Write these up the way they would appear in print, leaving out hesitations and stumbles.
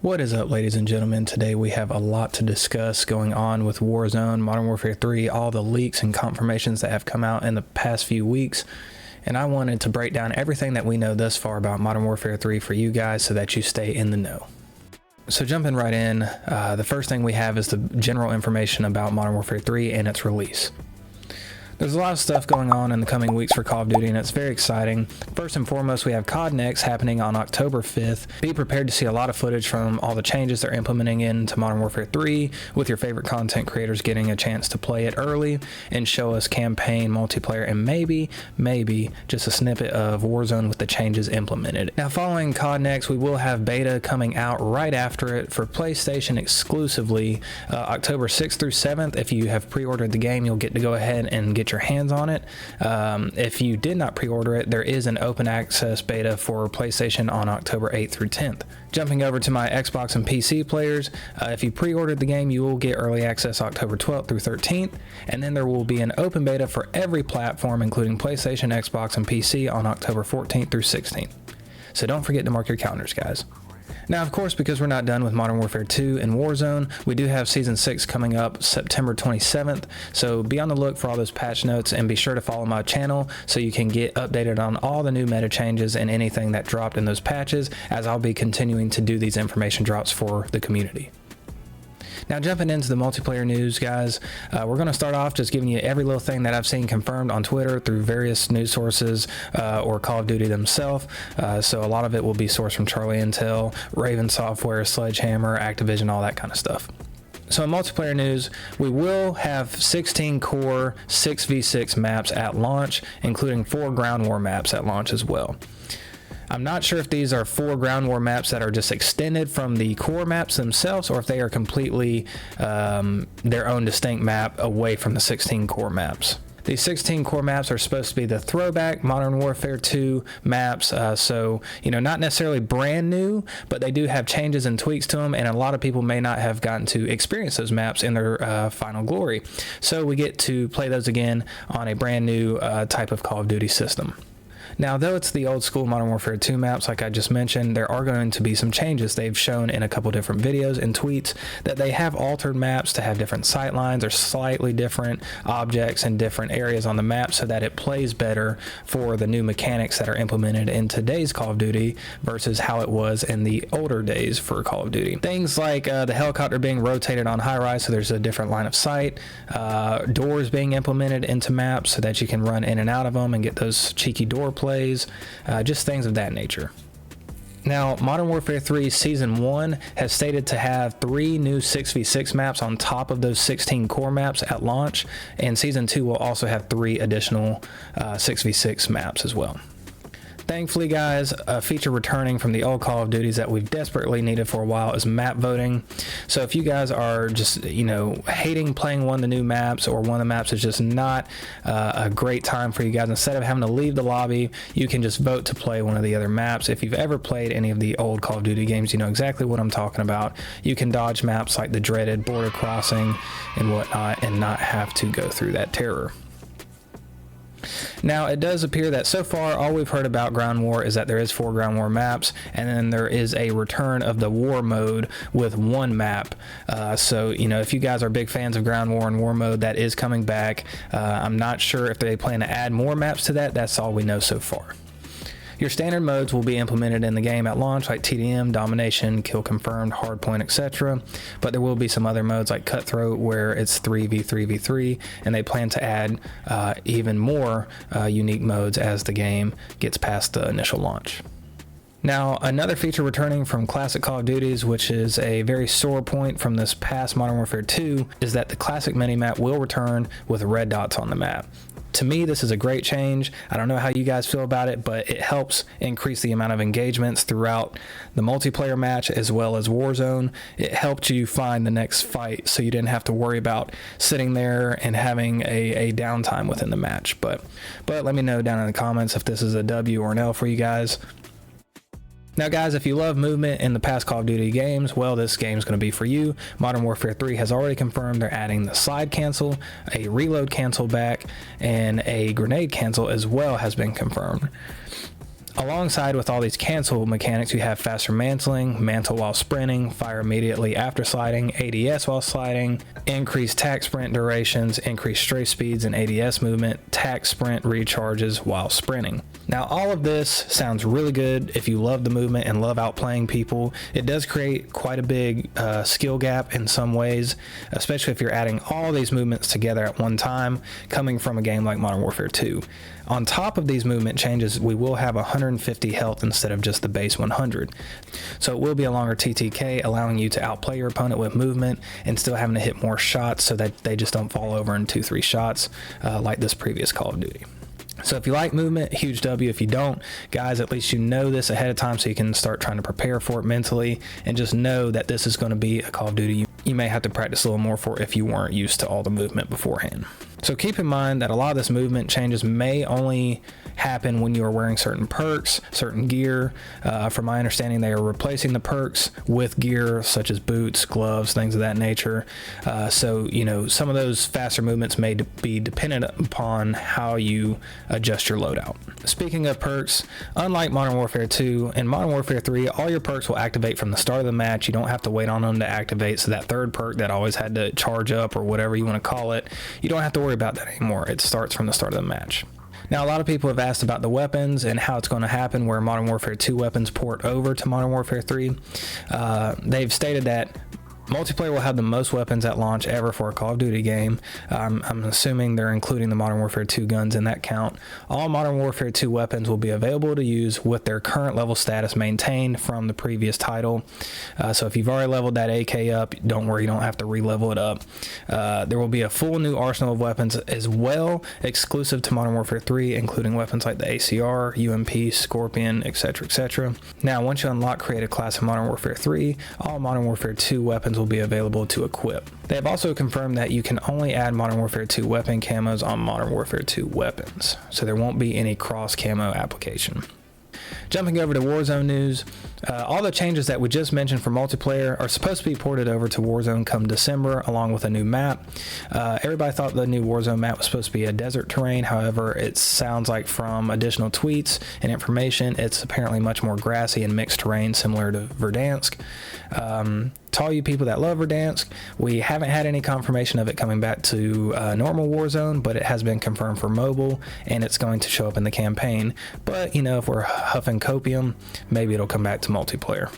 What is up, ladies and gentlemen? Today we have a lot to discuss going on with Warzone, Modern Warfare 3, all the leaks and confirmations that have come out in the past few weeks. And I wanted to break down everything that we know thus far about Modern Warfare 3 for you guys so that you stay in the know. So jumping right in, the first thing we have is the general information about Modern Warfare 3 and its release. There's a lot of stuff going on in the coming weeks for Call of Duty, and it's very exciting. First and foremost, we have COD Next happening on October 5th. Be prepared to see a lot of footage from all the changes they're implementing into Modern Warfare 3, with your favorite content creators getting a chance to play it early and show us campaign, multiplayer, and maybe just a snippet of Warzone with the changes implemented. Now, following COD Next, we will have beta coming out right after it for PlayStation exclusively, October 6th through 7th. If you have pre-ordered the game, you'll get to go ahead and get your hands on it. If you did not pre-order it, there is an open access beta for PlayStation on October 8th through 10th. Jumping over to my Xbox and PC players, if you pre-ordered the game, you will get early access October 12th through 13th, and then there will be an open beta for every platform, including PlayStation, Xbox, and PC on October 14th through 16th. So don't forget to mark your calendars, guys. Now, of course, because we're not done with Modern Warfare 2 and Warzone, we do have Season 6 coming up September 27th, so be on the look for all those patch notes and be sure to follow my channel so you can get updated on all the new meta changes and anything that dropped in those patches, as I'll be continuing to do these information drops for the community. Now, jumping into the multiplayer news, guys, we're going to start off just giving you every little thing that I've seen confirmed on Twitter through various news sources or Call of Duty themselves. So a lot of it will be sourced from Charlie Intel, Raven Software, Sledgehammer, Activision, all that kind of stuff. So in multiplayer news, we will have 16 core 6v6 maps at launch, including 4 ground war maps at launch as well. I'm not sure if these are 4 ground war maps that are just extended from the core maps themselves, or if they are completely their own distinct map away from the 16 core maps. These 16 core maps are supposed to be the throwback Modern Warfare 2 maps, so, you know, not necessarily brand new, but they do have changes and tweaks to them, and a lot of people may not have gotten to experience those maps in their final glory. So we get to play those again on a brand new type of Call of Duty system. Now, though it's the old school Modern Warfare 2 maps, like I just mentioned, there are going to be some changes. They've shown in a couple different videos and tweets that they have altered maps to have different sight lines or slightly different objects in different areas on the map so that it plays better for the new mechanics that are implemented in today's Call of Duty versus how it was in the older days for Call of Duty. Things like the helicopter being rotated on high rise so there's a different line of sight, doors being implemented into maps so that you can run in and out of them and get those cheeky door plays, just things of that nature. Now, Modern Warfare 3 Season 1 has stated to have 3 new 6v6 maps on top of those 16 core maps at launch, and Season 2 will also have 3 additional 6v6 maps as well. Thankfully, guys, a feature returning from the old Call of Duties that we've desperately needed for a while is map voting. So if you guys are just, you know, hating playing one of the new maps, or one of the maps is just not a great time for you guys, instead of having to leave the lobby, you can just vote to play one of the other maps. If you've ever played any of the old Call of Duty games, you know exactly what I'm talking about. You can dodge maps like the dreaded border crossing and whatnot and not have to go through that terror. Now, it does appear that so far all we've heard about ground war is that there is 4 ground war maps, and then there is a return of the war mode with 1 map. So, you know, if you guys are big fans of ground war and war mode, that is coming back. I'm not sure if they plan to add more maps to that. That's all we know so far. Your standard modes will be implemented in the game at launch, like TDM, Domination, Kill Confirmed, Hardpoint, etc. But there will be some other modes like Cutthroat, where it's 3v3v3, and they plan to add even more unique modes as the game gets past the initial launch. Now, another feature returning from classic Call of Duties, which is a very sore point from this past Modern Warfare 2, is that the classic minimap will return with red dots on the map. To me, this is a great change. I don't know how you guys feel about it, but it helps increase the amount of engagements throughout the multiplayer match as well as Warzone. It helped you find the next fight, so you didn't have to worry about sitting there and having a downtime within the match. But let me know down in the comments if this is a W or an L for you guys. Now, guys, if you love movement in the past Call of Duty games, well, this game's going to be for you. Modern Warfare 3 has already confirmed they're adding the slide cancel, a reload cancel back, and a grenade cancel as well has been confirmed. Alongside with all these cancel mechanics, you have faster mantling, mantle while sprinting, fire immediately after sliding, ADS while sliding, increased tack sprint durations, increased strafe speeds and ADS movement, tack sprint recharges while sprinting. Now all of this sounds really good if you love the movement and love outplaying people. It does create quite a big skill gap in some ways, especially if you're adding all these movements together at one time, coming from a game like Modern Warfare 2. On top of these movement changes, we will have 150 health instead of just the base 100. So it will be a longer TTK, allowing you to outplay your opponent with movement and still having to hit more shots so that they just don't fall over in 2-3 shots like this previous Call of Duty. So if you like movement, huge W. If you don't, guys, at least you know this ahead of time so you can start trying to prepare for it mentally and just know that this is going to be a Call of Duty you may have to practice a little more for if you weren't used to all the movement beforehand. So keep in mind that a lot of this movement changes may only happen when you are wearing certain perks, certain gear. From my understanding, they are replacing the perks with gear such as boots, gloves, things of that nature. So, you know, some of those faster movements may be dependent upon how you adjust your loadout. Speaking of perks, unlike Modern Warfare 2, in Modern Warfare 3, all your perks will activate from the start of the match. You don't have to wait on them to activate. So that third perk that always had to charge up or whatever you want to call it, you don't have to worry about that anymore. It starts from the start of the match. Now, a lot of people have asked about the weapons and how it's going to happen where Modern Warfare 2 weapons port over to Modern Warfare 3. They've stated that multiplayer will have the most weapons at launch ever for a Call of Duty game. I'm assuming they're including the Modern Warfare 2 guns in that count. All Modern Warfare 2 weapons will be available to use with their current level status maintained from the previous title. So if you've already leveled that AK up, don't worry, you don't have to re-level it up. There will be a full new arsenal of weapons as well, exclusive to Modern Warfare 3, including weapons like the ACR, UMP, Scorpion, etc., etc. Now, once you unlock Creative Class in Modern Warfare 3, all Modern Warfare 2 weapons will be available to equip. They have also confirmed that you can only add Modern Warfare 2 weapon camos on Modern Warfare 2 weapons, so there won't be any cross camo application. Jumping over to Warzone news, all the changes that we just mentioned for multiplayer are supposed to be ported over to Warzone come December, along with a new map. Everybody thought the new Warzone map was supposed to be a desert terrain. However, it sounds like from additional tweets and information, it's apparently much more grassy and mixed terrain, similar to Verdansk. To all you people that love Verdansk, we haven't had any confirmation of it coming back to normal Warzone, but it has been confirmed for mobile, and it's going to show up in the campaign. But, you know, if we're huffing copium, maybe it'll come back to multiplayer.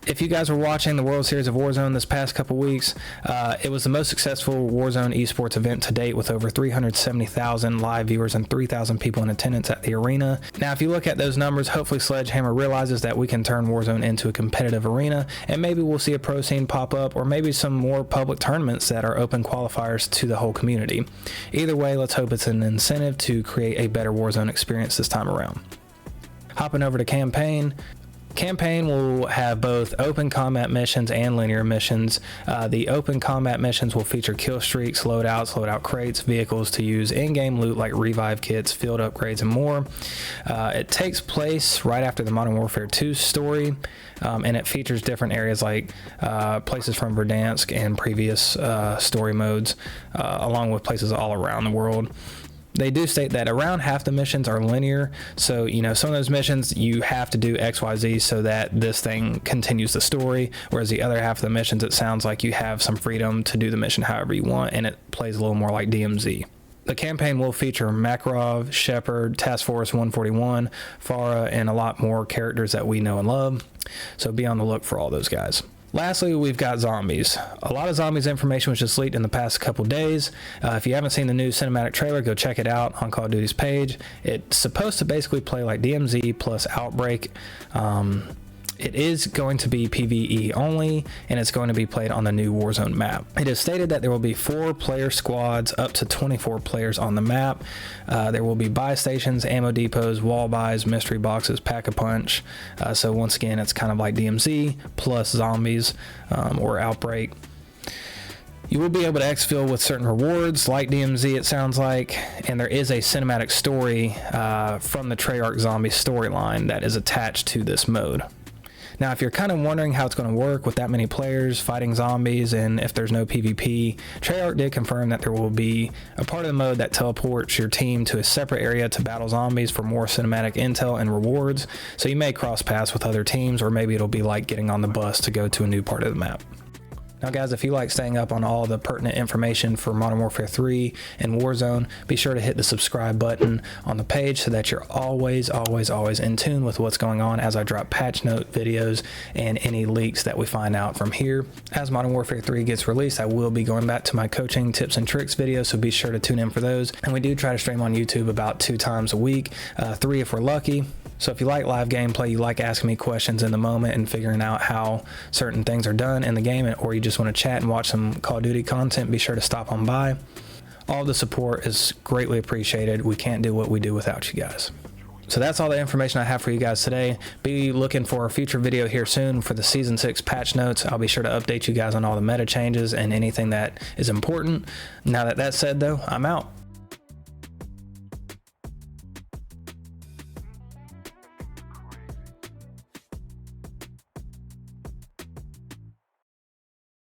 If you guys were watching the World Series of Warzone this past couple weeks, it was the most successful Warzone Esports event to date with over 370,000 live viewers and 3,000 people in attendance at the arena. Now, if you look at those numbers, hopefully Sledgehammer realizes that we can turn Warzone into a competitive arena, and maybe we'll see a pro scene pop up, or maybe some more public tournaments that are open qualifiers to the whole community. Either way, let's hope it's an incentive to create a better Warzone experience this time around. Hopping over to campaign. Campaign will have both open combat missions and linear missions. The open combat missions will feature kill streaks, loadouts, loadout crates, vehicles to use in-game loot like revive kits, field upgrades, and more. It takes place right after the Modern Warfare 2 story, and it features different areas like places from Verdansk and previous story modes, along with places all around the world. They do state that around half the missions are linear, so you know some of those missions you have to do XYZ so that this thing continues the story, whereas the other half of the missions it sounds like you have some freedom to do the mission however you want, and it plays a little more like DMZ. The campaign will feature Makarov, Shepard, Task Force 141, Farah, and a lot more characters that we know and love, so be on the look for all those guys. Lastly, we've got zombies. A lot of zombies information was just leaked in the past couple days. If you haven't seen the new cinematic trailer, go check it out on Call of Duty's page. It's supposed to basically play like DMZ plus Outbreak. It is going to be PvE only, and it's going to be played on the new Warzone map. It is stated that there will be 4-player squads up to 24 players on the map. There will be buy stations, ammo depots, wall buys, mystery boxes, pack-a-punch. So once again, it's kind of like DMZ plus zombies or Outbreak. You will be able to exfil with certain rewards like DMZ it sounds like, and there is a cinematic story from the Treyarch Zombie storyline that is attached to this mode. Now, if you're kind of wondering how it's going to work with that many players fighting zombies and if there's no PvP, Treyarch did confirm that there will be a part of the mode that teleports your team to a separate area to battle zombies for more cinematic intel and rewards. So you may cross paths with other teams, or maybe it'll be like getting on the bus to go to a new part of the map. Now guys, if you like staying up on all the pertinent information for Modern Warfare 3 and Warzone, be sure to hit the subscribe button on the page so that you're always in tune with what's going on as I drop patch note videos and any leaks that we find out from here. As Modern Warfare 3 gets released, I will be going back to my coaching tips and tricks videos, so be sure to tune in for those. And we do try to stream on YouTube about 2 times a week, 3 if we're lucky. So if you like live gameplay, you like asking me questions in the moment and figuring out how certain things are done in the game, or you just want to chat and watch some Call of Duty content, be sure to stop on by. All the support is greatly appreciated. We can't do what we do without you guys. So that's all the information I have for you guys today. Be looking for a future video here soon for the Season 6 patch notes. I'll be sure to update you guys on all the meta changes and anything that is important. Now that that's said though, I'm out.